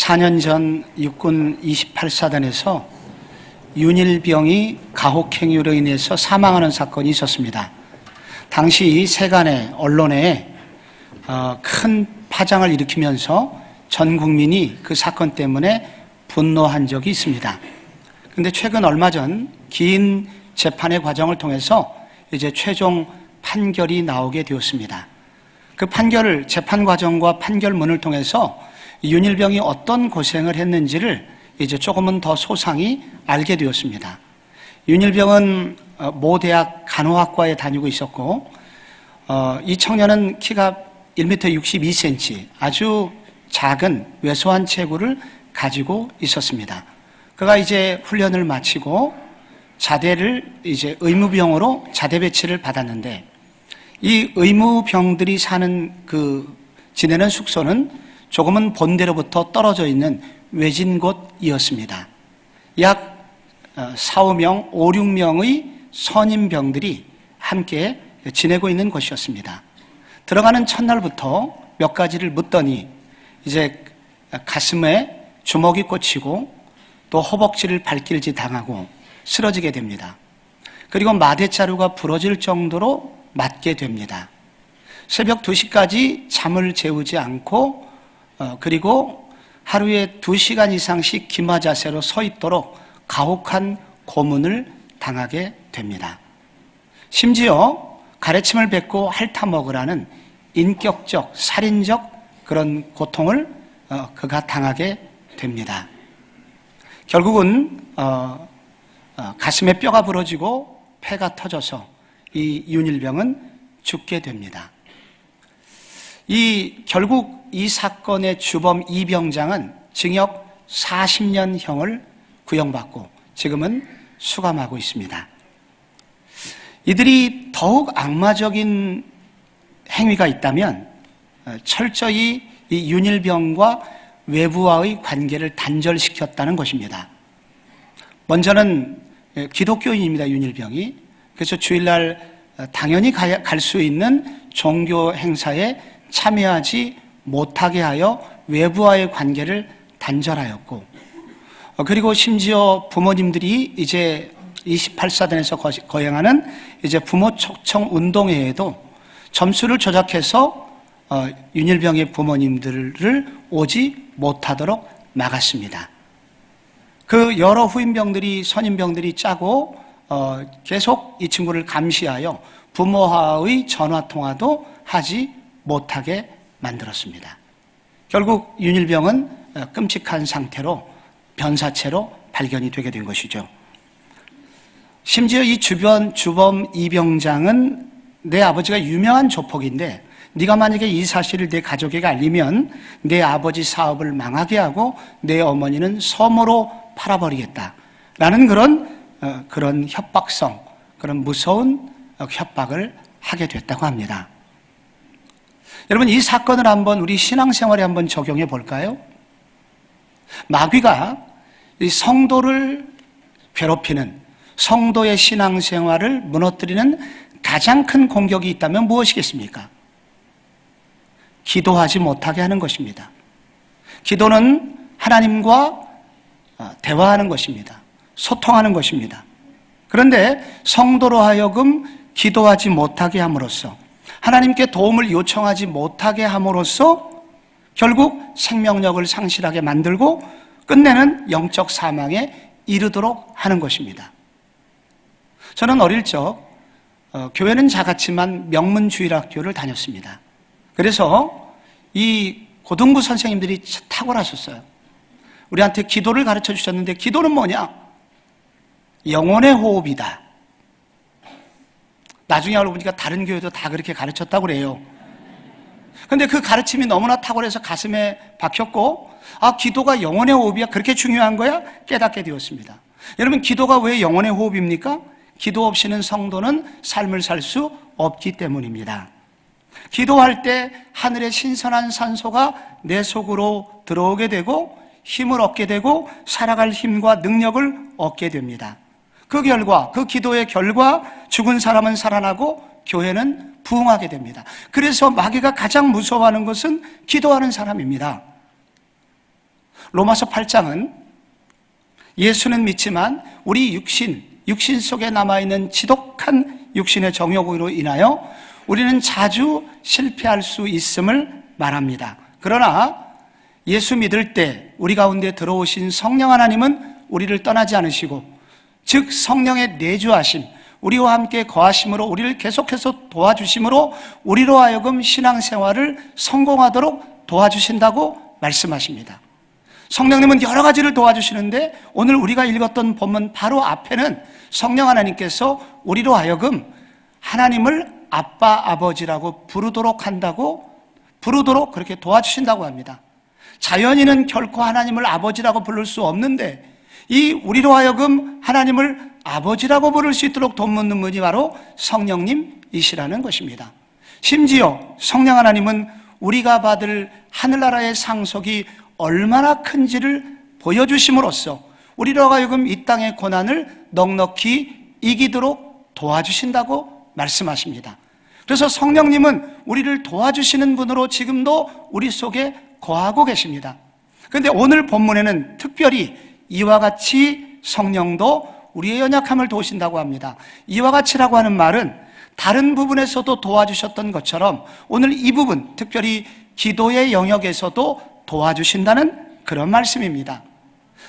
4년 전 육군 28사단에서 윤일병이 가혹행위로 인해서 사망하는 사건이 있었습니다. 당시 세간의 언론에 큰 파장을 일으키면서 전 국민이 그 사건 때문에 분노한 적이 있습니다. 그런데 최근 얼마 전 긴 재판의 과정을 통해서 이제 최종 판결이 나오게 되었습니다. 그 재판 과정과 판결문을 통해서 윤일병이 어떤 고생을 했는지를 이제 조금은 더 소상히 알게 되었습니다. 윤일병은 모 대학 간호학과에 다니고 있었고, 이 청년은 키가 1m 62cm, 아주 작은 왜소한 체구를 가지고 있었습니다. 그가 이제 훈련을 마치고 자대를 이제 의무병으로 자대 배치를 받았는데, 이 의무병들이 지내는 숙소는 조금은 본대로부터 떨어져 있는 외진 곳이었습니다. 약 4-5명, 5-6명의 선임병들이 함께 지내고 있는 곳이었습니다. 들어가는 첫날부터 몇 가지를 묻더니 이제 가슴에 주먹이 꽂히고 또 허벅지를 발길질 당하고 쓰러지게 됩니다. 그리고 마대자루가 부러질 정도로 맞게 됩니다. 새벽 2시까지 잠을 재우지 않고 그리고 하루에 2시간 이상씩 기마 자세로 서 있도록 가혹한 고문을 당하게 됩니다. 심지어 가래침을 뱉고 핥아 먹으라는 인격적, 살인적 그런 고통을 그가 당하게 됩니다. 결국은 가슴에 뼈가 부러지고 폐가 터져서 이 윤일병은 죽게 됩니다. 결국 이 사건의 주범 이병장은 징역 40년형을 구형받고 지금은 수감하고 있습니다. 이들이 더욱 악마적인 행위가 있다면 철저히 이 윤일병과 외부와의 관계를 단절시켰다는 것입니다. 먼저는 기독교인입니다, 윤일병이. 그래서 주일날 당연히 갈 수 있는 종교 행사에 참여하지 못하게 하여 외부와의 관계를 단절하였고, 그리고 심지어 부모님들이 이제 28사단에서 거행하는 이제 부모 초청 운동회에도 점수를 조작해서 윤일병의 부모님들을 오지 못하도록 막았습니다. 그 여러 후임병들이, 선임병들이 짜고 계속 이 친구를 감시하여 부모와의 전화통화도 하지 못하게 만들었습니다. 결국 윤일병은 끔찍한 상태로 변사체로 발견이 되게 된 것이죠. 심지어 이 주범 이병장은 내 아버지가 유명한 조폭인데 네가 만약에 이 사실을 내 가족에게 알리면 내 아버지 사업을 망하게 하고 내 어머니는 섬으로 팔아버리겠다라는 그런 협박성, 그런 무서운 협박을 하게 됐다고 합니다. 여러분, 이 사건을 한번 우리 신앙생활에 한번 적용해 볼까요? 마귀가 이 성도를 괴롭히는, 성도의 신앙생활을 무너뜨리는 가장 큰 공격이 있다면 무엇이겠습니까? 기도하지 못하게 하는 것입니다. 기도는 하나님과 대화하는 것입니다. 소통하는 것입니다. 그런데 성도로 하여금 기도하지 못하게 함으로써, 하나님께 도움을 요청하지 못하게 함으로써 결국 생명력을 상실하게 만들고 끝내는 영적 사망에 이르도록 하는 것입니다. 저는 어릴 적 교회는 작았지만 명문주일학교를 다녔습니다. 그래서 이 고등부 선생님들이 탁월하셨어요. 우리한테 기도를 가르쳐 주셨는데, 기도는 뭐냐? 영혼의 호흡이다. 나중에 알고 보니까 다른 교회도 다 그렇게 가르쳤다고 그래요. 근데 그 가르침이 너무나 탁월해서 가슴에 박혔고, 기도가 영혼의 호흡이야? 그렇게 중요한 거야? 깨닫게 되었습니다. 여러분, 기도가 왜 영혼의 호흡입니까? 기도 없이는 성도는 삶을 살 수 없기 때문입니다. 기도할 때 하늘의 신선한 산소가 내 속으로 들어오게 되고 힘을 얻게 되고 살아갈 힘과 능력을 얻게 됩니다. 그 기도의 결과 죽은 사람은 살아나고 교회는 부흥하게 됩니다. 그래서 마귀가 가장 무서워하는 것은 기도하는 사람입니다. 로마서 8장은 예수는 믿지만 우리 육신 속에 남아있는 지독한 육신의 정욕으로 인하여 우리는 자주 실패할 수 있음을 말합니다. 그러나 예수 믿을 때 우리 가운데 들어오신 성령 하나님은 우리를 떠나지 않으시고, 즉 성령의 내주하심, 우리와 함께 거하심으로 우리를 계속해서 도와주심으로 우리로 하여금 신앙생활을 성공하도록 도와주신다고 말씀하십니다. 성령님은 여러 가지를 도와주시는데 오늘 우리가 읽었던 본문 바로 앞에는 성령 하나님께서 우리로 하여금 하나님을 아빠, 아버지라고 부르도록 그렇게 도와주신다고 합니다. 자연인은 결코 하나님을 아버지라고 부를 수 없는데 이 우리로 하여금 하나님을 아버지라고 부를 수 있도록 돕는 분이 바로 성령님이시라는 것입니다. 심지어 성령 하나님은 우리가 받을 하늘나라의 상속이 얼마나 큰지를 보여주심으로써 우리로 하여금 이 땅의 고난을 넉넉히 이기도록 도와주신다고 말씀하십니다. 그래서 성령님은 우리를 도와주시는 분으로 지금도 우리 속에 거하고 계십니다. 그런데 오늘 본문에는 특별히 이와 같이 성령도 우리의 연약함을 도우신다고 합니다. 이와 같이라고 하는 말은 다른 부분에서도 도와주셨던 것처럼 오늘 이 부분, 특별히 기도의 영역에서도 도와주신다는 그런 말씀입니다.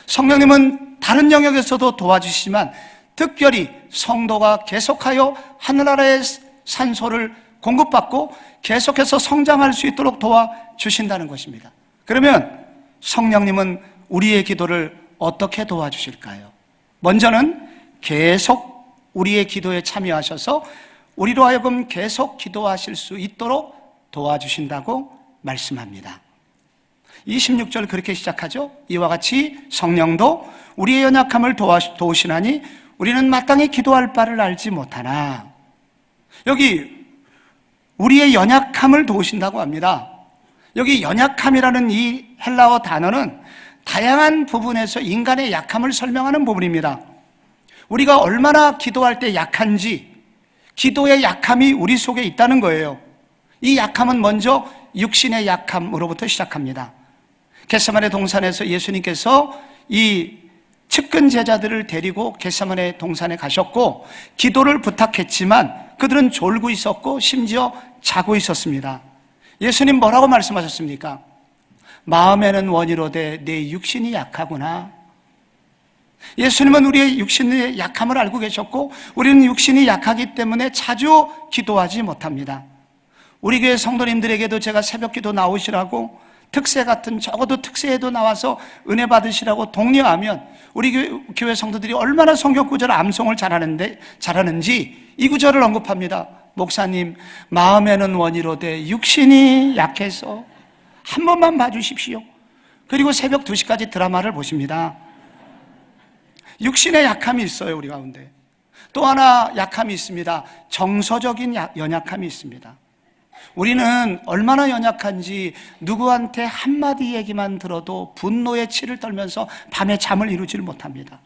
성령님은 다른 영역에서도 도와주시지만 특별히 성도가 계속하여 하늘나라의 산소를 공급받고 계속해서 성장할 수 있도록 도와주신다는 것입니다. 그러면 성령님은 우리의 기도를 어떻게 도와주실까요? 먼저는 계속 우리의 기도에 참여하셔서 우리로 하여금 계속 기도하실 수 있도록 도와주신다고 말씀합니다. 26절 그렇게 시작하죠. 이와 같이 성령도 우리의 연약함을 도우시나니 우리는 마땅히 기도할 바를 알지 못하나. 여기 우리의 연약함을 도우신다고 합니다. 여기 연약함이라는 이 헬라어 단어는 다양한 부분에서 인간의 약함을 설명하는 부분입니다. 우리가 얼마나 기도할 때 약한지, 기도의 약함이 우리 속에 있다는 거예요. 이 약함은 먼저 육신의 약함으로부터 시작합니다. 겟세마네 동산에서 예수님께서 이 측근 제자들을 데리고 겟세마네 동산에 가셨고 기도를 부탁했지만 그들은 졸고 있었고 심지어 자고 있었습니다. 예수님 뭐라고 말씀하셨습니까? 마음에는 원이로되 내 육신이 약하구나. 예수님은 우리의 육신의 약함을 알고 계셨고 우리는 육신이 약하기 때문에 자주 기도하지 못합니다. 우리 교회 성도님들에게도 제가 새벽기도 나오시라고, 특세 같은 적어도 특세에도 나와서 은혜 받으시라고 독려하면 우리 교회 성도들이 얼마나 성경 구절 암송을 잘하는지 이 구절을 언급합니다. 목사님, 마음에는 원이로되 육신이 약해서 한 번만 봐주십시오. 그리고 새벽 2시까지 드라마를 보십니다. 육신의 약함이 있어요, 우리 가운데. 또 하나 약함이 있습니다. 정서적인 연약함이 있습니다. 우리는 얼마나 연약한지 누구한테 한마디 얘기만 들어도 분노의 치를 떨면서 밤에 잠을 이루지를 못합니다.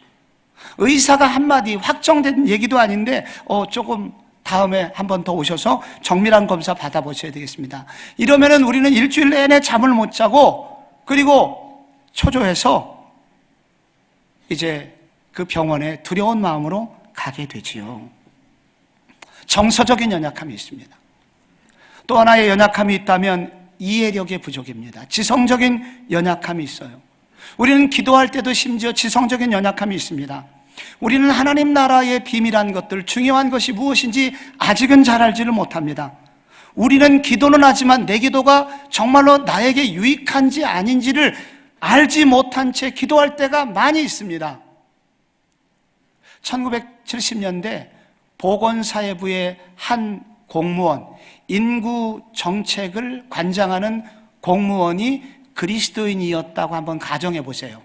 의사가 한마디 확정된 얘기도 아닌데 조금 다음에 한 번 더 오셔서 정밀한 검사 받아보셔야 되겠습니다. 이러면은 우리는 일주일 내내 잠을 못 자고 그리고 초조해서 이제 그 병원에 두려운 마음으로 가게 되지요. 정서적인 연약함이 있습니다. 또 하나의 연약함이 있다면 이해력의 부족입니다. 지성적인 연약함이 있어요. 우리는 기도할 때도 심지어 지성적인 연약함이 있습니다. 우리는 하나님 나라의 비밀한 것들, 중요한 것이 무엇인지 아직은 잘 알지를 못합니다. 우리는 기도는 하지만 내 기도가 정말로 나에게 유익한지 아닌지를 알지 못한 채 기도할 때가 많이 있습니다. 1970년대 보건사회부의 한 공무원, 인구 정책을 관장하는 공무원이 그리스도인이었다고 한번 가정해 보세요.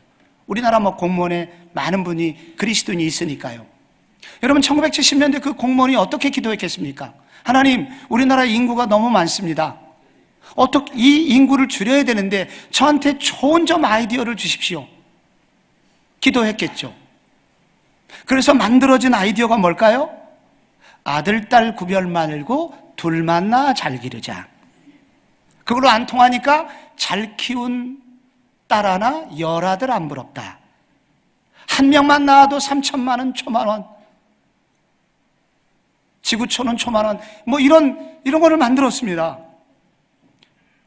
우리나라 공무원에 많은 분이 그리스도인이 있으니까요. 여러분, 1970년대 그 공무원이 어떻게 기도했겠습니까? 하나님, 우리나라 인구가 너무 많습니다. 어떻게 이 인구를 줄여야 되는데 저한테 좋은 좀 아이디어를 주십시오. 기도했겠죠. 그래서 만들어진 아이디어가 뭘까요? 아들, 딸 구별 말고 둘만 낳아 잘 기르자. 그걸로 안 통하니까 잘 키운 딸 하나 열아들 안 부럽다. 한 명만 낳아도 3천만 원, 초만 원. 지구촌은 초만 원. 뭐 이런 거를 만들었습니다.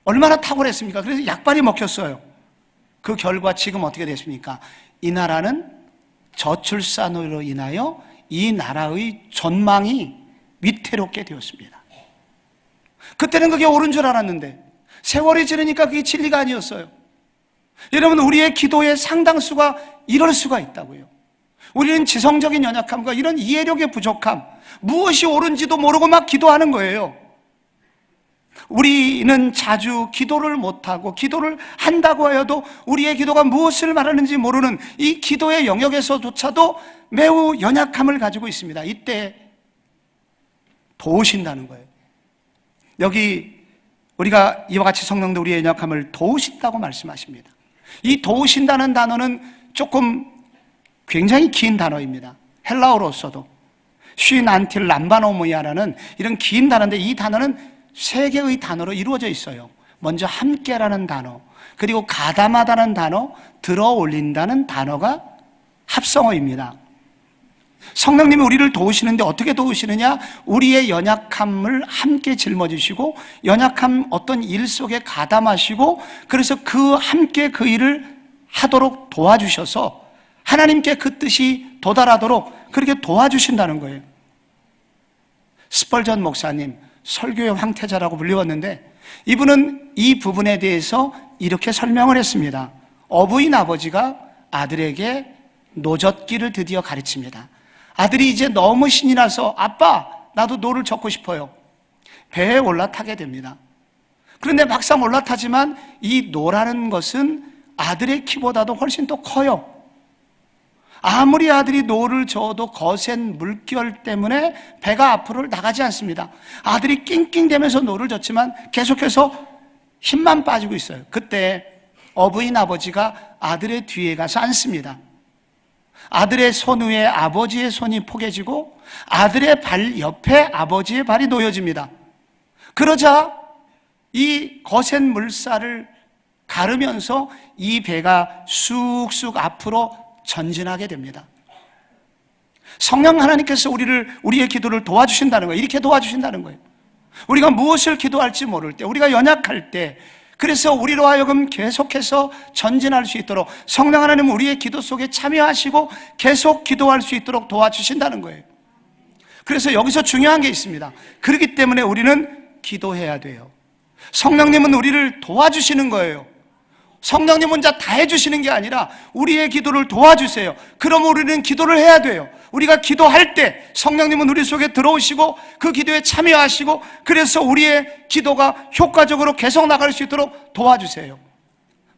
얼마나 탁월했습니까? 그래서 약발이 먹혔어요. 그 결과 지금 어떻게 됐습니까? 이 나라는 저출산으로 인하여 이 나라의 전망이 위태롭게 되었습니다. 그때는 그게 옳은 줄 알았는데 세월이 지르니까 그게 진리가 아니었어요. 여러분, 우리의 기도의 상당수가 이럴 수가 있다고요. 우리는 지성적인 연약함과 이런 이해력의 부족함, 무엇이 옳은지도 모르고 막 기도하는 거예요. 우리는 자주 기도를 못하고 기도를 한다고 하여도 우리의 기도가 무엇을 말하는지 모르는 이 기도의 영역에서조차도 매우 연약함을 가지고 있습니다. 이때 도우신다는 거예요. 여기 우리가 이와 같이 성령도 우리의 연약함을 도우신다고 말씀하십니다. 이 도우신다는 단어는 조금 굉장히 긴 단어입니다. 헬라어로서도 쉰안틸 람바노미아라는 이런 긴 단어인데, 이 단어는 세 개의 단어로 이루어져 있어요. 먼저 함께라는 단어, 그리고 가담하다는 단어, 들어올린다는 단어가 합성어입니다. 성령님이 우리를 도우시는데 어떻게 도우시느냐? 우리의 연약함을 함께 짊어지시고 연약함 어떤 일 속에 가담하시고, 그래서 그 함께 그 일을 하도록 도와주셔서 하나님께 그 뜻이 도달하도록 그렇게 도와주신다는 거예요. 스펄전 목사님, 설교의 황태자라고 불리웠는데, 이분은 이 부분에 대해서 이렇게 설명을 했습니다. 어부인 아버지가 아들에게 노젓기를 드디어 가르칩니다. 아들이 이제 너무 신이 나서 아빠, 나도 노를 젓고 싶어요. 배에 올라타게 됩니다. 그런데 막상 올라타지만 이 노라는 것은 아들의 키보다도 훨씬 더 커요. 아무리 아들이 노를 저어도 거센 물결 때문에 배가 앞으로 나가지 않습니다. 아들이 낑낑대면서 노를 젓지만 계속해서 힘만 빠지고 있어요. 그때 어부인 아버지가 아들의 뒤에 가서 앉습니다. 아들의 손 위에 아버지의 손이 포개지고 아들의 발 옆에 아버지의 발이 놓여집니다. 그러자 이 거센 물살을 가르면서 이 배가 쑥쑥 앞으로 전진하게 됩니다. 성령 하나님께서 우리의 기도를 도와주신다는 거예요. 이렇게 도와주신다는 거예요. 우리가 무엇을 기도할지 모를 때, 우리가 연약할 때, 그래서 우리로 하여금 계속해서 전진할 수 있도록 성령 하나님은 우리의 기도 속에 참여하시고 계속 기도할 수 있도록 도와주신다는 거예요. 그래서 여기서 중요한 게 있습니다. 그렇기 때문에 우리는 기도해야 돼요. 성령님은 우리를 도와주시는 거예요. 성령님 혼자 다 해주시는 게 아니라 우리의 기도를 도와주세요. 그럼 우리는 기도를 해야 돼요. 우리가 기도할 때 성령님은 우리 속에 들어오시고 그 기도에 참여하시고, 그래서 우리의 기도가 효과적으로 계속 나갈 수 있도록 도와주세요.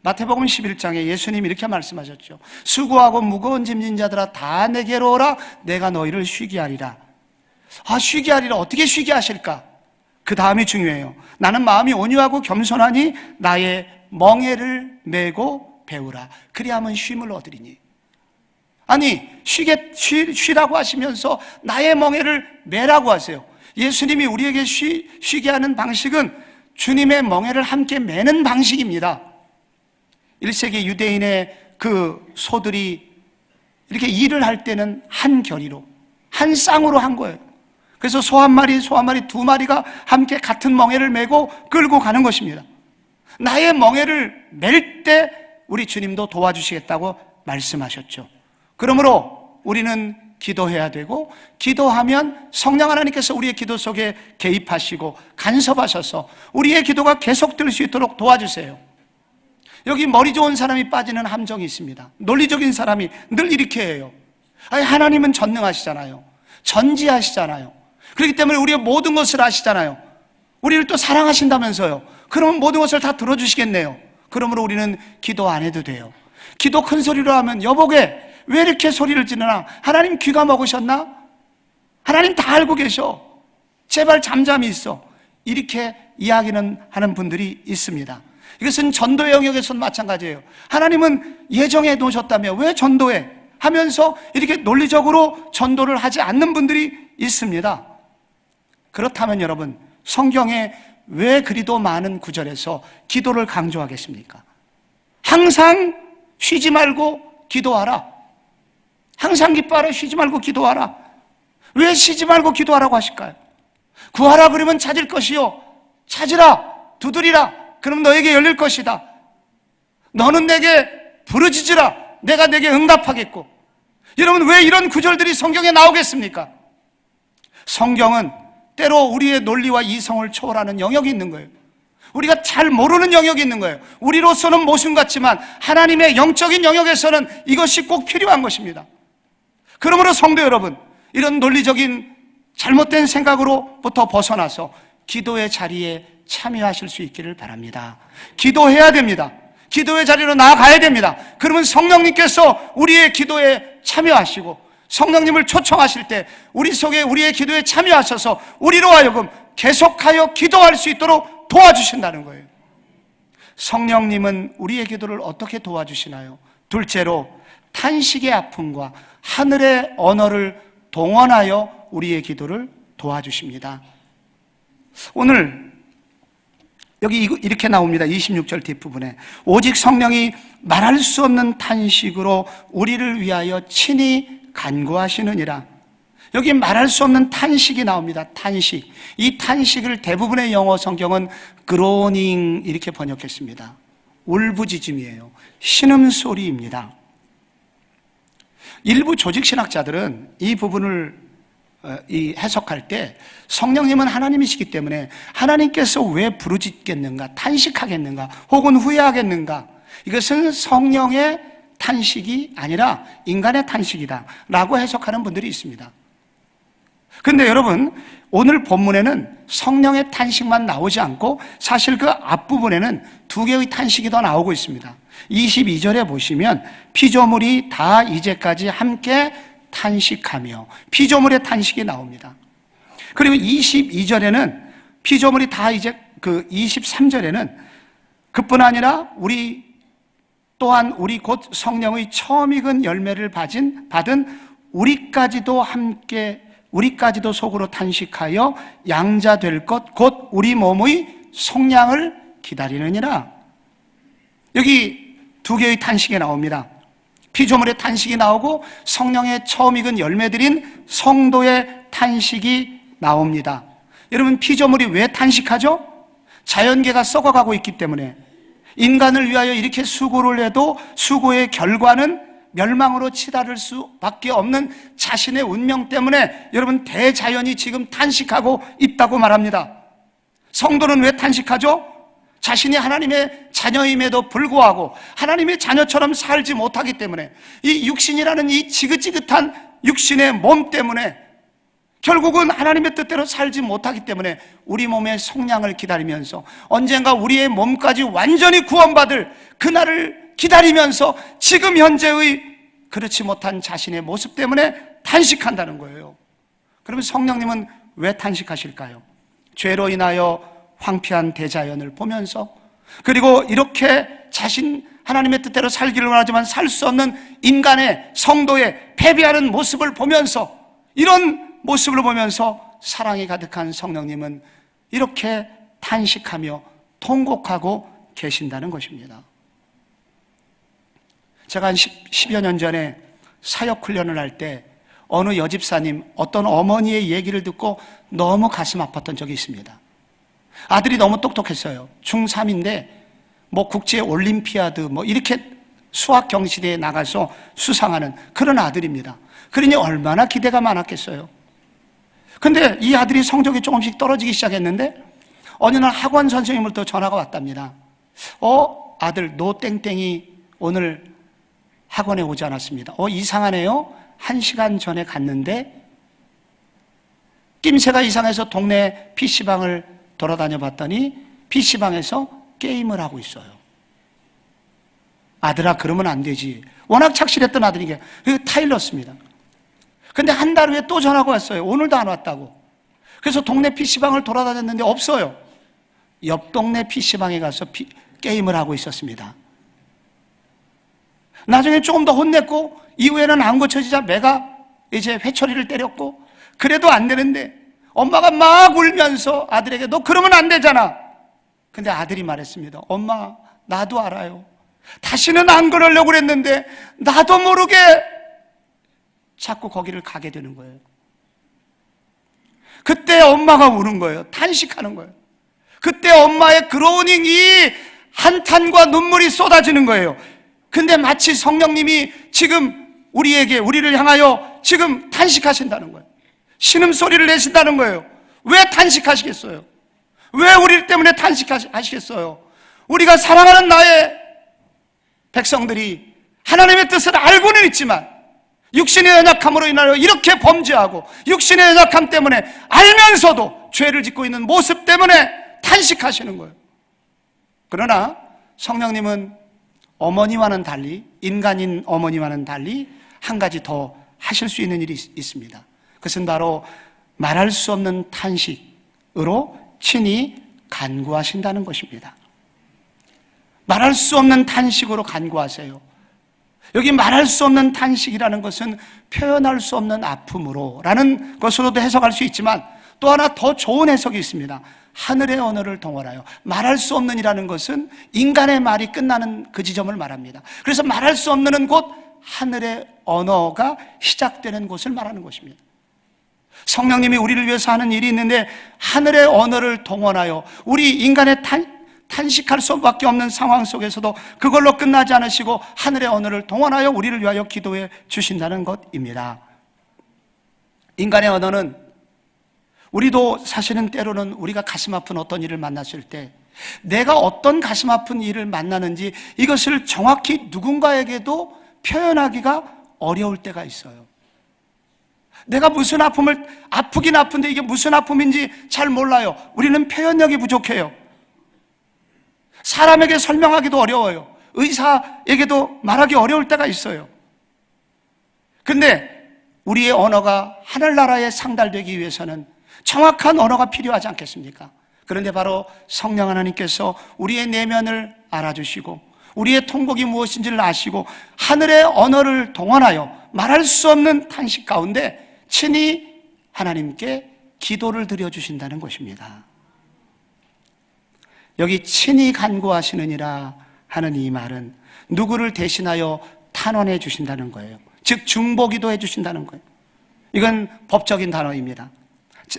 마태복음 11장에 예수님이 이렇게 말씀하셨죠. 수고하고 무거운 짐진 자들아 다 내게로 오라, 내가 너희를 쉬게 하리라. 쉬게 하리라. 어떻게 쉬게 하실까? 그 다음이 중요해요. 나는 마음이 온유하고 겸손하니 나의 멍에를 메고 배우라. 그리하면 쉼을 얻으리니. 아니, 쉬라고 하시면서 나의 멍에를 메라고 하세요. 예수님이 우리에게 쉬게 하는 방식은 주님의 멍에를 함께 메는 방식입니다. 1세기 유대인의 그 소들이 이렇게 일을 할 때는 한 결의로, 한 쌍으로 한 거예요. 그래서 소 한 마리, 소 한 마리, 두 마리가 함께 같은 멍에를 메고 끌고 가는 것입니다. 나의 멍에를 멜 때 우리 주님도 도와주시겠다고 말씀하셨죠. 그러므로 우리는 기도해야 되고, 기도하면 성령 하나님께서 우리의 기도 속에 개입하시고 간섭하셔서 우리의 기도가 계속될 수 있도록 도와주세요. 여기 머리 좋은 사람이 빠지는 함정이 있습니다. 논리적인 사람이 늘 이렇게 해요. 하나님은 전능하시잖아요. 전지하시잖아요. 그렇기 때문에 우리의 모든 것을 아시잖아요. 우리를 또 사랑하신다면서요. 그러면 모든 것을 다 들어주시겠네요. 그러므로 우리는 기도 안 해도 돼요. 기도 큰 소리로 하면 여보게 왜 이렇게 소리를 지르나? 하나님 귀가 먹으셨나? 하나님 다 알고 계셔. 제발 잠잠히 있어. 이렇게 이야기는 하는 분들이 있습니다. 이것은 전도의 영역에서는 마찬가지예요. 하나님은 예정해 놓으셨다며 왜 전도해? 하면서 이렇게 논리적으로 전도를 하지 않는 분들이 있습니다. 그렇다면 여러분, 성경에 왜 그리도 많은 구절에서 기도를 강조하겠습니까? 항상 쉬지 말고 기도하라. 항상 기뻐하라. 쉬지 말고 기도하라. 왜 쉬지 말고 기도하라고 하실까요? 구하라 그러면 찾을 것이요, 찾으라, 두드리라 그럼 너에게 열릴 것이다. 너는 내게 부르짖으라, 내가 내게 응답하겠고. 여러분, 왜 이런 구절들이 성경에 나오겠습니까? 성경은 때로 우리의 논리와 이성을 초월하는 영역이 있는 거예요. 우리가 잘 모르는 영역이 있는 거예요. 우리로서는 모순 같지만 하나님의 영적인 영역에서는 이것이 꼭 필요한 것입니다. 그러므로 성도 여러분, 이런 논리적인 잘못된 생각으로부터 벗어나서 기도의 자리에 참여하실 수 있기를 바랍니다. 기도해야 됩니다. 기도의 자리로 나아가야 됩니다. 그러면 성령님께서 우리의 기도에 참여하시고 성령님을 초청하실 때 우리 속에 우리의 기도에 참여하셔서 우리로 하여금 계속하여 기도할 수 있도록 도와주신다는 거예요. 성령님은 우리의 기도를 어떻게 도와주시나요? 둘째로 탄식의 아픔과 하늘의 언어를 동원하여 우리의 기도를 도와주십니다. 오늘 여기 이렇게 나옵니다. 26절 뒷부분에 오직 성령이 말할 수 없는 탄식으로 우리를 위하여 친히 간구하시느니라. 여기 말할 수 없는 탄식이 나옵니다. 탄식. 이 탄식을 대부분의 영어 성경은 groaning 이렇게 번역했습니다. 울부짖음이에요. 신음소리입니다. 일부 조직신학자들은 이 부분을 해석할 때 성령님은 하나님이시기 때문에 하나님께서 왜 부르짖겠는가, 탄식하겠는가, 혹은 후회하겠는가, 이것은 성령의 탄식이 아니라 인간의 탄식이다 라고 해석하는 분들이 있습니다. 그런데 여러분, 오늘 본문에는 성령의 탄식만 나오지 않고 사실 그 앞부분에는 두 개의 탄식이 더 나오고 있습니다. 22절에 보시면 피조물이 다 이제까지 함께 탄식하며, 피조물의 탄식이 나옵니다. 그리고 22절에는 피조물이 다 이제 23절에는 그뿐 아니라 우리 또한 우리 곧 성령의 처음 익은 열매를 받은 우리까지도 함께, 우리까지도 속으로 탄식하여 양자 될 것 곧 우리 몸의 속량을 기다리느니라. 여기 두 개의 탄식이 나옵니다. 피조물의 탄식이 나오고 성령의 처음 익은 열매들인 성도의 탄식이 나옵니다. 여러분, 피조물이 왜 탄식하죠? 자연계가 썩어가고 있기 때문에, 인간을 위하여 이렇게 수고를 해도 수고의 결과는 멸망으로 치달을 수밖에 없는 자신의 운명 때문에 여러분, 대자연이 지금 탄식하고 있다고 말합니다. 성도는 왜 탄식하죠? 자신이 하나님의 자녀임에도 불구하고 하나님의 자녀처럼 살지 못하기 때문에, 이 육신이라는 이 지긋지긋한 육신의 몸 때문에 결국은 하나님의 뜻대로 살지 못하기 때문에 우리 몸의 속량을 기다리면서 언젠가 우리의 몸까지 완전히 구원받을 그날을 기다리면서 지금 현재의 그렇지 못한 자신의 모습 때문에 탄식한다는 거예요. 그러면 성령님은 왜 탄식하실까요? 죄로 인하여 황폐한 대자연을 보면서, 그리고 이렇게 자신 하나님의 뜻대로 살기를 원하지만 살 수 없는 인간의, 성도의 패배하는 모습을 보면서, 이런 모습을 보면서 사랑이 가득한 성령님은 이렇게 탄식하며 통곡하고 계신다는 것입니다. 제가 한 10여 년 전에 사역훈련을 할 때 어느 여집사님, 어떤 어머니의 얘기를 듣고 너무 가슴 아팠던 적이 있습니다. 아들이 너무 똑똑했어요. 중3인데 뭐 국제 올림피아드 뭐 이렇게 수학 경시대에 나가서 수상하는 그런 아들입니다. 그러니 얼마나 기대가 많았겠어요. 근데 이 아들이 성적이 조금씩 떨어지기 시작했는데 어느 날 학원 선생님으로부터 전화가 왔답니다. 아들 노땡땡이 오늘 학원에 오지 않았습니다. 이상하네요. 1시간 전에 갔는데 낌새가 이상해서 동네 PC방을 돌아다녀 봤더니 PC방에서 게임을 하고 있어요. 아들아, 그러면 안 되지. 워낙 착실했던 아들이게 타일렀습니다. 근데 한 달 후에 또 전화가 왔어요. 오늘도 안 왔다고. 그래서 동네 PC방을 돌아다녔는데 없어요. 옆 동네 PC방에 가서 게임을 하고 있었습니다. 나중에 조금 더 혼냈고 이후에는 안 고쳐지자 매가 이제 회초리를 때렸고, 그래도 안 되는데 엄마가 막 울면서 아들에게 너 그러면 안 되잖아. 근데 아들이 말했습니다. 엄마, 나도 알아요. 다시는 안 그러려고 그랬는데 나도 모르게 자꾸 거기를 가게 되는 거예요. 그때 엄마가 우는 거예요. 탄식하는 거예요. 그때 엄마의 그로우닝, 이 한탄과 눈물이 쏟아지는 거예요. 근데 마치 성령님이 지금 우리를 향하여 지금 탄식하신다는 거예요. 신음소리를 내신다는 거예요. 왜 탄식하시겠어요? 왜 우리 때문에 탄식하시겠어요? 우리가 사랑하는 나의 백성들이 하나님의 뜻을 알고는 있지만 육신의 연약함으로 인하여 이렇게 범죄하고 육신의 연약함 때문에 알면서도 죄를 짓고 있는 모습 때문에 탄식하시는 거예요. 그러나 성령님은 어머니와는 달리, 인간인 어머니와는 달리 한 가지 더 하실 수 있는 일이 있습니다. 그것은 바로 말할 수 없는 탄식으로 친히 간구하신다는 것입니다. 말할 수 없는 탄식으로 간구하세요. 여기 말할 수 없는 탄식이라는 것은 표현할 수 없는 아픔으로 라는 것으로도 해석할 수 있지만 또 하나 더 좋은 해석이 있습니다. 하늘의 언어를 동원하여. 말할 수 없는 이라는 것은 인간의 말이 끝나는 그 지점을 말합니다. 그래서 말할 수 없는은 곧 하늘의 언어가 시작되는 곳을 말하는 것입니다. 성령님이 우리를 위해서 하는 일이 있는데 하늘의 언어를 동원하여 우리 인간의 탄식할 수밖에 없는 상황 속에서도 그걸로 끝나지 않으시고 하늘의 언어를 동원하여 우리를 위하여 기도해 주신다는 것입니다. 인간의 언어는 우리도 사실은 때로는 우리가 가슴 아픈 어떤 일을 만났을 때 내가 어떤 가슴 아픈 일을 만나는지 이것을 정확히 누군가에게도 표현하기가 어려울 때가 있어요. 내가 무슨 아픔을, 아프긴 아픈데 이게 무슨 아픔인지 잘 몰라요. 우리는 표현력이 부족해요. 사람에게 설명하기도 어려워요. 의사에게도 말하기 어려울 때가 있어요. 근데 우리의 언어가 하늘나라에 상달되기 위해서는 정확한 언어가 필요하지 않겠습니까? 그런데 바로 성령 하나님께서 우리의 내면을 알아주시고 우리의 통곡이 무엇인지를 아시고 하늘의 언어를 동원하여 말할 수 없는 탄식 가운데 친히 하나님께 기도를 드려주신다는 것입니다. 여기 친히 간구하시느니라 하는 이 말은 누구를 대신하여 탄원해 주신다는 거예요. 즉 중보기도 해주신다는 거예요. 이건 법적인 단어입니다.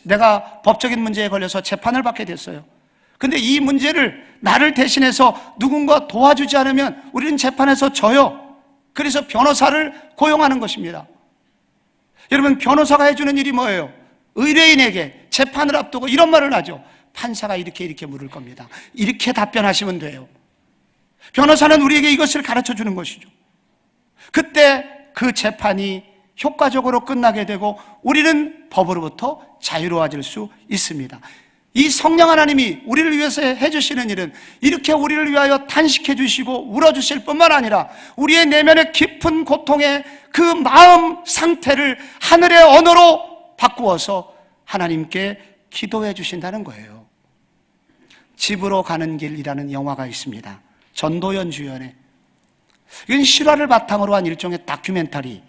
내가 법적인 문제에 걸려서 재판을 받게 됐어요. 근데 이 문제를 나를 대신해서 누군가 도와주지 않으면 우리는 재판에서 져요. 그래서 변호사를 고용하는 것입니다. 여러분, 변호사가 해주는 일이 뭐예요? 의뢰인에게 재판을 앞두고 이런 말을 하죠. 판사가 이렇게 물을 겁니다. 이렇게 답변하시면 돼요. 변호사는 우리에게 이것을 가르쳐 주는 것이죠. 그때 그 재판이 효과적으로 끝나게 되고 우리는 법으로부터 자유로워질 수 있습니다. 이 성령 하나님이 우리를 위해서 해주시는 일은 이렇게 우리를 위하여 탄식해 주시고 울어주실 뿐만 아니라 우리의 내면의 깊은 고통의 그 마음 상태를 하늘의 언어로 바꾸어서 하나님께 기도해 주신다는 거예요. 집으로 가는 길이라는 영화가 있습니다. 전도연 주연의. 이건 실화를 바탕으로 한 일종의 다큐멘터리,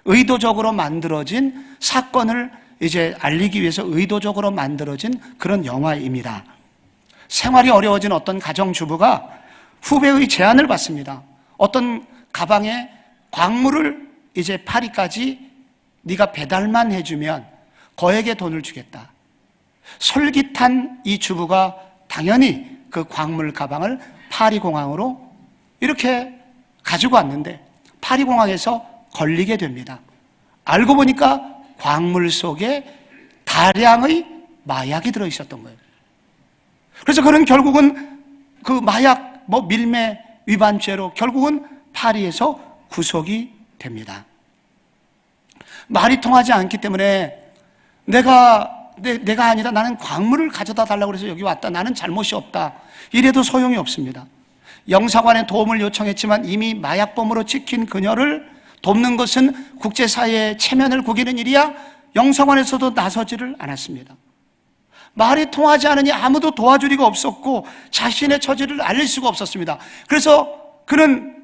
의도적으로 만들어진 사건을 이제 알리기 위해서 의도적으로 만들어진 그런 영화입니다. 생활이 어려워진 어떤 가정주부가 후배의 제안을 받습니다. 어떤 가방에 광물을 이제 파리까지 네가 배달만 해주면 거액의 돈을 주겠다. 솔깃한 이 주부가 당연히 그 광물 가방을 파리공항으로 이렇게 가지고 왔는데 파리공항에서 걸리게 됩니다. 알고 보니까 광물 속에 다량의 마약이 들어있었던 거예요. 그래서 그는 결국은 그 마약 밀매 위반죄로 결국은 파리에서 구속이 됩니다. 말이 통하지 않기 때문에 내가 아니라 나는 광물을 가져다 달라고 해서 여기 왔다. 나는 잘못이 없다. 이래도 소용이 없습니다. 영사관에 도움을 요청했지만 이미 마약범으로 찍힌 그녀를 돕는 것은 국제사회의 체면을 구기는 일이야 영사관에서도 나서지를 않았습니다. 말이 통하지 않으니 아무도 도와줄 리가 없었고 자신의 처지를 알릴 수가 없었습니다. 그래서 그는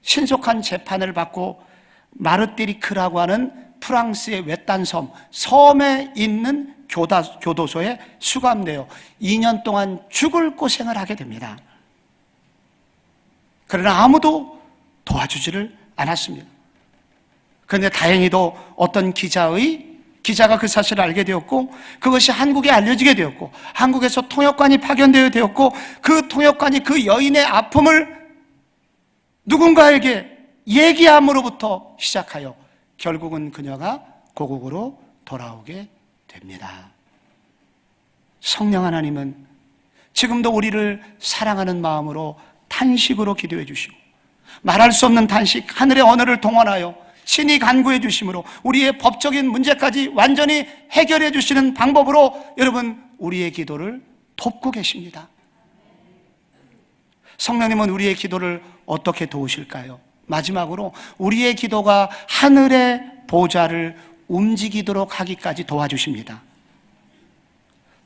신속한 재판을 받고 마르티리크라고 하는 프랑스의 외딴 섬에 있는 교도소에 수감되어 2년 동안 죽을 고생을 하게 됩니다. 그러나 아무도 도와주지를 않았습니다. 그런데 다행히도 어떤 기자가 그 사실을 알게 되었고, 그것이 한국에 알려지게 되었고, 한국에서 통역관이 파견되어 되었고, 그 통역관이 그 여인의 아픔을 누군가에게 얘기함으로부터 시작하여 결국은 그녀가 고국으로 돌아오게 됩니다. 성령 하나님은 지금도 우리를 사랑하는 마음으로 탄식으로 기도해 주시고, 말할 수 없는 탄식, 하늘의 언어를 동원하여 친히 간구해 주심으로 우리의 법적인 문제까지 완전히 해결해 주시는 방법으로 여러분 우리의 기도를 돕고 계십니다. 성령님은 우리의 기도를 어떻게 도우실까요? 마지막으로 우리의 기도가 하늘의 보좌를 움직이도록 하기까지 도와주십니다.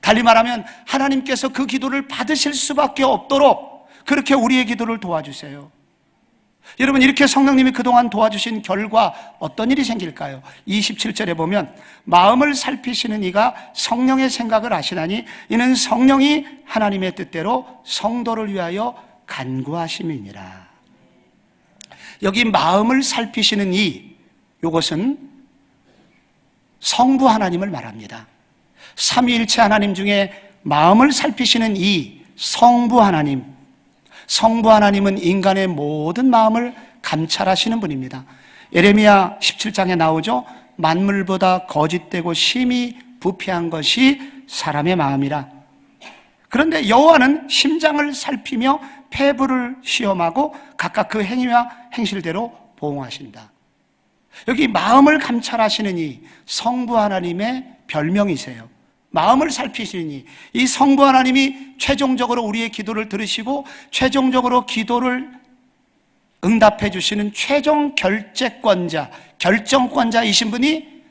달리 말하면 하나님께서 그 기도를 받으실 수밖에 없도록 그렇게 우리의 기도를 도와주세요. 여러분, 이렇게 성령님이 그동안 도와주신 결과 어떤 일이 생길까요? 27절에 보면 마음을 살피시는 이가 성령의 생각을 아시나니 이는 성령이 하나님의 뜻대로 성도를 위하여 간구하심이니라. 여기 마음을 살피시는 이것은 성부 하나님을 말합니다. 삼위일체 하나님 중에 마음을 살피시는 성부 하나님은 인간의 모든 마음을 감찰하시는 분입니다. 예레미야 17장에 나오죠. 만물보다 거짓되고 심히 부패한 것이 사람의 마음이라. 그런데 여호와는 심장을 살피며 폐부를 시험하고 각각 그 행위와 행실대로 보응하신다. 여기 마음을 감찰하시는 성부 하나님의 별명이세요. 마음을 살피시니 이 성부 하나님이 최종적으로 우리의 기도를 들으시고 최종적으로 기도를 응답해 주시는 최종 결정권자이신 분이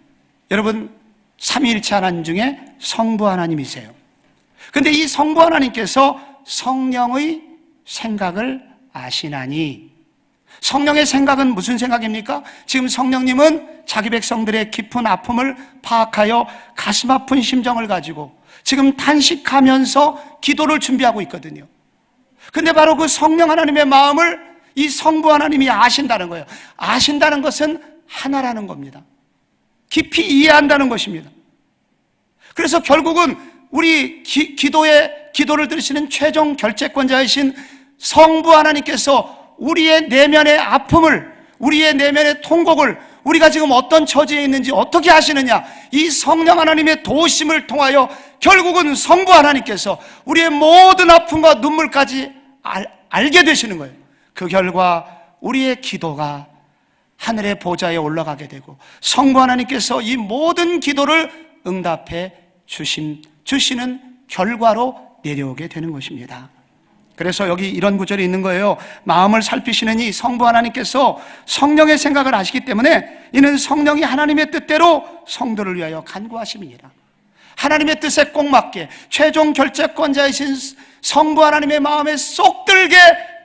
여러분 삼위일체 하나님 중에 성부 하나님이세요. 그런데 이 성부 하나님께서 성령의 생각을 아시나니, 성령의 생각은 무슨 생각입니까? 지금 성령님은 자기 백성들의 깊은 아픔을 파악하여 가슴 아픈 심정을 가지고 지금 탄식하면서 기도를 준비하고 있거든요. 근데 바로 그 성령 하나님의 마음을 이 성부 하나님이 아신다는 거예요. 아신다는 것은 하나라는 겁니다. 깊이 이해한다는 것입니다. 그래서 결국은 우리 기도를 들으시는 최종 결재권자이신 성부 하나님께서 우리의 내면의 아픔을, 우리의 내면의 통곡을, 우리가 지금 어떤 처지에 있는지 어떻게 아시느냐, 이 성령 하나님의 도우심을 통하여 결국은 성부 하나님께서 우리의 모든 아픔과 눈물까지 알게 되시는 거예요. 그 결과 우리의 기도가 하늘의 보좌에 올라가게 되고 성부 하나님께서 이 모든 기도를 응답해 주시는 결과로 내려오게 되는 것입니다. 그래서 여기 이런 구절이 있는 거예요. 마음을 살피시는 이 성부 하나님께서 성령의 생각을 아시기 때문에 이는 성령이 하나님의 뜻대로 성도를 위하여 간구하심이니라. 하나님의 뜻에 꼭 맞게 최종 결재권자이신 성부 하나님의 마음에 쏙 들게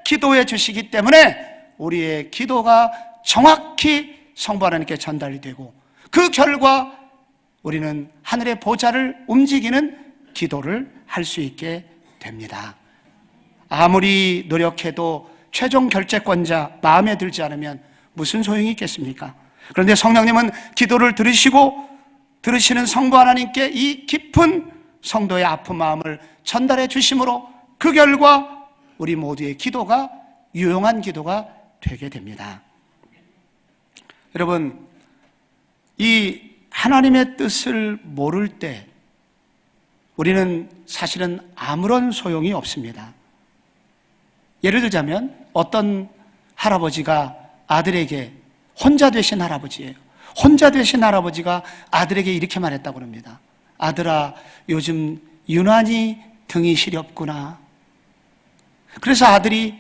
기도해 주시기 때문에 우리의 기도가 정확히 성부 하나님께 전달이 되고 그 결과 우리는 하늘의 보좌를 움직이는 기도를 할 수 있게 됩니다. 아무리 노력해도 최종 결재권자 마음에 들지 않으면 무슨 소용이 있겠습니까? 그런데 성령님은 기도를 들으시는 성부 하나님께 이 깊은 성도의 아픈 마음을 전달해 주심으로 그 결과 우리 모두의 기도가 유용한 기도가 되게 됩니다. 여러분, 이 하나님의 뜻을 모를 때 우리는 사실은 아무런 소용이 없습니다. 예를 들자면 어떤 할아버지가 아들에게, 혼자 되신 할아버지예요. 혼자 되신 할아버지가 아들에게 이렇게 말했다고 합니다. 아들아, 요즘 유난히 등이 시렵구나. 그래서 아들이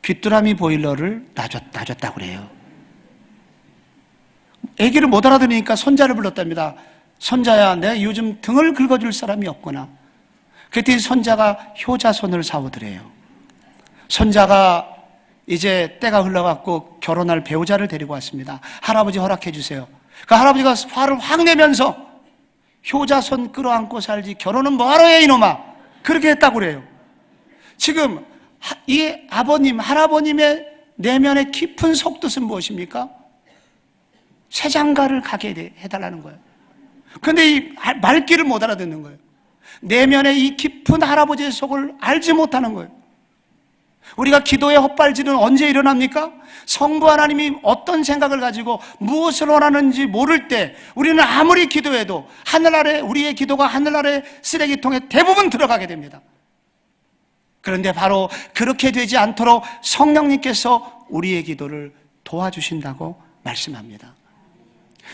귀뚜라미 보일러를 놔줬다고 그래요. 아기를 못 알아들으니까 손자를 불렀답니다. 손자야, 내가 요즘 등을 긁어줄 사람이 없구나. 그랬더니 손자가 효자손을 사오더래요. 손자가 이제 때가 흘러갔고 결혼할 배우자를 데리고 왔습니다. 할아버지 허락해 주세요. 그 할아버지가 화를 확 내면서 효자손 끌어안고 살지 결혼은 뭐하러 해 이놈아, 그렇게 했다고 그래요. 지금 이 아버님, 할아버님의 내면의 깊은 속뜻은 무엇입니까? 새 장가를 가게 해달라는 거예요. 그런데 이 말귀를 못 알아듣는 거예요. 내면의 이 깊은 할아버지의 속을 알지 못하는 거예요. 우리가 기도의 헛발질은 언제 일어납니까? 성부 하나님이 어떤 생각을 가지고 무엇을 원하는지 모를 때 우리는 아무리 기도해도 하늘 아래, 우리의 기도가 하늘 아래 쓰레기통에 대부분 들어가게 됩니다. 그런데 바로 그렇게 되지 않도록 성령님께서 우리의 기도를 도와주신다고 말씀합니다.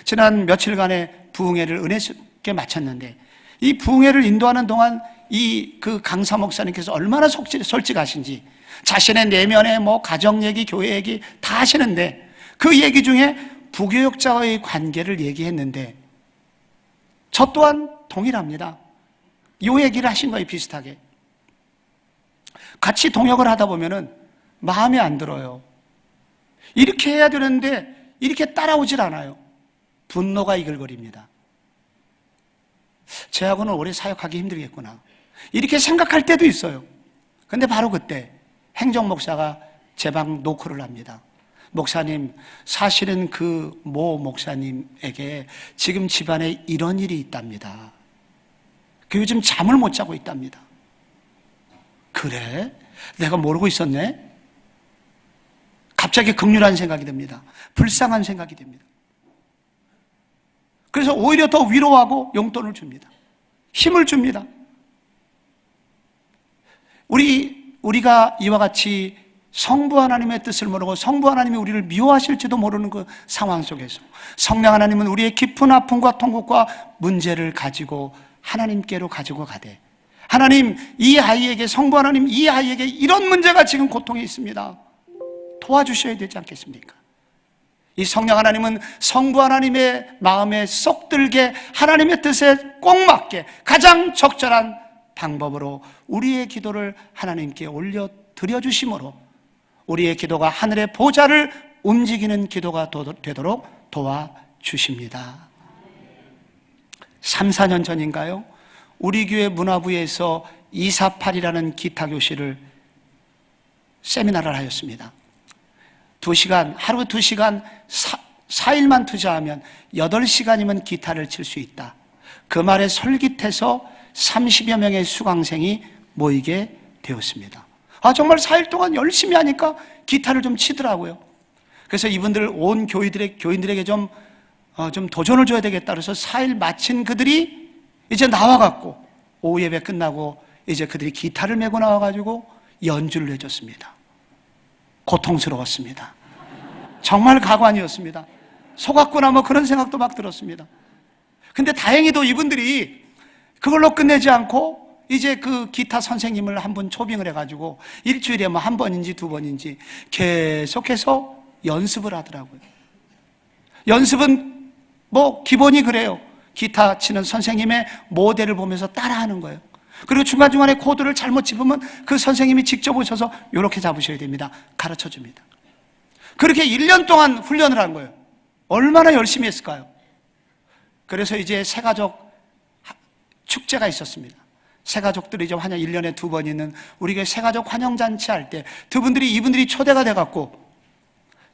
지난 며칠간의 부흥회를 은혜스럽게 마쳤는데 이 부흥회를 인도하는 동안 그 강사 목사님께서 얼마나 솔직하신지 자신의 내면의 가정 얘기, 교회 얘기 다 하시는데 그 얘기 중에 부교육자와의 관계를 얘기했는데 저 또한 동일합니다. 이 얘기를 하신 거예요. 비슷하게. 같이 동역을 하다 보면은 마음에 안 들어요. 이렇게 해야 되는데 이렇게 따라오질 않아요. 분노가 이글거립니다. 쟤하고는 오래 사역하기 힘들겠구나. 이렇게 생각할 때도 있어요. 근데 바로 그때 행정 목사가 제 방 노크를 합니다. 목사님, 사실은 그 모 목사님에게 지금 집안에 이런 일이 있답니다. 그 요즘 잠을 못 자고 있답니다. 그래? 내가 모르고 있었네? 갑자기 극률한 생각이 듭니다. 불쌍한 생각이 듭니다. 그래서 오히려 더 위로하고 용돈을 줍니다. 힘을 줍니다. 우리가 이와 같이 성부 하나님의 뜻을 모르고 성부 하나님이 우리를 미워하실지도 모르는 그 상황 속에서 성령 하나님은 우리의 깊은 아픔과 통곡과 문제를 가지고 하나님께로 가지고 가되, 하나님, 이 아이에게, 성부 하나님, 이 아이에게 이런 문제가 지금 고통이 있습니다. 도와주셔야 되지 않겠습니까? 이 성령 하나님은 성부 하나님의 마음에 쏙 들게 하나님의 뜻에 꼭 맞게 가장 적절한 방법으로 우리의 기도를 하나님께 올려 드려주심으로 우리의 기도가 하늘의 보좌를 움직이는 기도가 되도록 도와주십니다. 3, 4년 전인가요? 우리 교회 문화부에서 248이라는 기타 교실을 세미나를 하였습니다. 2시간, 하루 2시간 4일만 투자하면 8시간이면 기타를 칠 수 있다. 그 말에 솔깃해서 30여 명의 수강생이 모이게 되었습니다. 정말 4일 동안 열심히 하니까 기타를 좀 치더라고요. 그래서 이분들 온 교인들에게 좀 도전을 줘야 되겠다. 그래서 4일 마친 그들이 이제 나와갖고 오후 예배 끝나고 이제 그들이 기타를 메고 나와가지고 연주를 해줬습니다. 고통스러웠습니다. 정말 가관이었습니다. 속았구나 그런 생각도 막 들었습니다. 근데 다행히도 이분들이 그걸로 끝내지 않고 이제 그 기타 선생님을 한 분 초빙을 해가지고 일주일에 한 번인지 2번인지 계속해서 연습을 하더라고요. 연습은 기본이 그래요. 기타 치는 선생님의 모델을 보면서 따라하는 거예요. 그리고 중간중간에 코드를 잘못 짚으면 그 선생님이 직접 오셔서 이렇게 잡으셔야 됩니다. 가르쳐 줍니다. 그렇게 1년 동안 훈련을 한 거예요. 얼마나 열심히 했을까요? 그래서 이제 새가족 축제가 있었습니다. 새가족들이 이제 환영 1년에 2번 있는 우리 교회 새가족 환영잔치 할 때 이분들이 초대가 돼갖고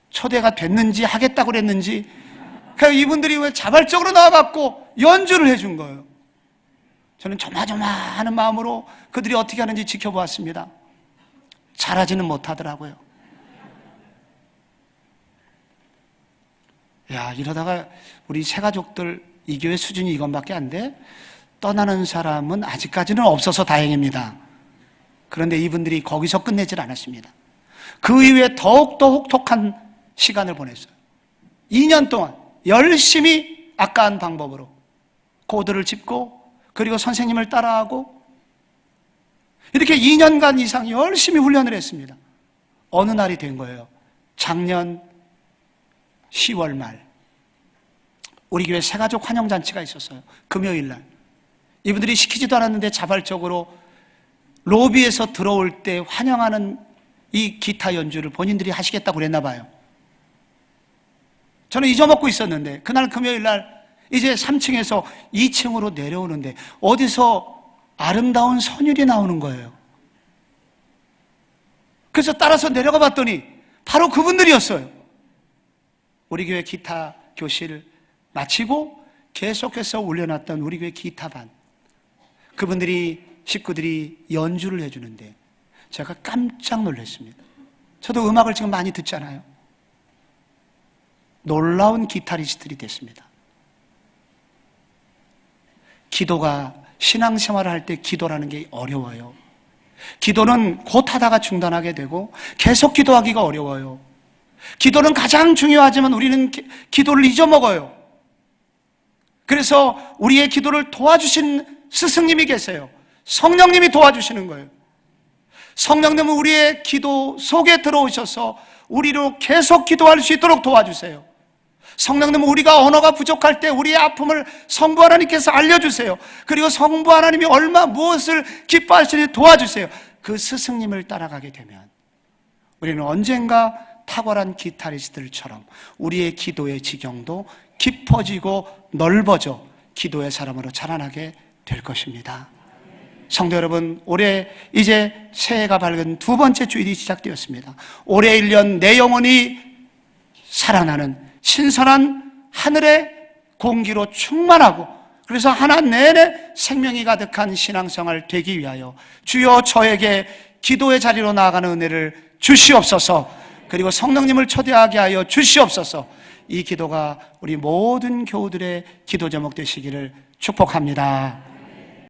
초대가 됐는지 하겠다고 그랬는지 그러니까 이분들이 왜 자발적으로 나와갖고 연주를 해준 거예요. 저는 조마조마하는 마음으로 그들이 어떻게 하는지 지켜보았습니다. 잘하지는 못하더라고요. 이러다가 우리 새가족들 이 교회 수준이 이것밖에 안 돼? 떠나는 사람은 아직까지는 없어서 다행입니다. 그런데 이분들이 거기서 끝내질 않았습니다. 그 이후에 더욱더 혹독한 시간을 보냈어요. 2년 동안 열심히 아까 한 방법으로 코드를 짚고 그리고 선생님을 따라하고 이렇게 2년간 이상 열심히 훈련을 했습니다. 어느 날이 된 거예요. 작년 10월 말 우리 교회 새가족 환영잔치가 있었어요. 금요일 날 이분들이 시키지도 않았는데 자발적으로 로비에서 들어올 때 환영하는 이 기타 연주를 본인들이 하시겠다고 그랬나 봐요. 저는 잊어먹고 있었는데 그날 금요일 날 이제 3층에서 2층으로 내려오는데 어디서 아름다운 선율이 나오는 거예요. 그래서 따라서 내려가 봤더니 바로 그분들이었어요. 우리 교회 기타 교실 마치고 계속해서 올려놨던 우리 교회 기타반, 그분들이 식구들이 연주를 해주는데 제가 깜짝 놀랐습니다. 저도 음악을 지금 많이 듣잖아요. 놀라운 기타리스트들이 됐습니다. 기도가, 신앙생활을 할 때 기도라는 게 어려워요. 기도는 곧 하다가 중단하게 되고 계속 기도하기가 어려워요. 기도는 가장 중요하지만 우리는 기도를 잊어먹어요. 그래서 우리의 기도를 도와주신 스승님이 계세요. 성령님이 도와주시는 거예요. 성령님은 우리의 기도 속에 들어오셔서 우리로 계속 기도할 수 있도록 도와주세요. 성령님은 우리가 언어가 부족할 때 우리의 아픔을 성부 하나님께서 알려주세요. 그리고 성부 하나님이 무엇을 기뻐하시는지 도와주세요. 그 스승님을 따라가게 되면 우리는 언젠가 탁월한 기타리스트들처럼 우리의 기도의 지경도 깊어지고 넓어져 기도의 사람으로 자라나게 될 것입니다. 성도 여러분, 올해 이제 새해가 밝은 두 번째 주일이 시작되었습니다. 올해 1년 내 영혼이 살아나는 신선한 하늘의 공기로 충만하고, 그래서 하나 내내 생명이 가득한 신앙생활 되기 위하여 주여 저에게 기도의 자리로 나아가는 은혜를 주시옵소서. 그리고 성령님을 초대하게 하여 주시옵소서. 이 기도가 우리 모든 교우들의 기도 제목 되시기를 축복합니다.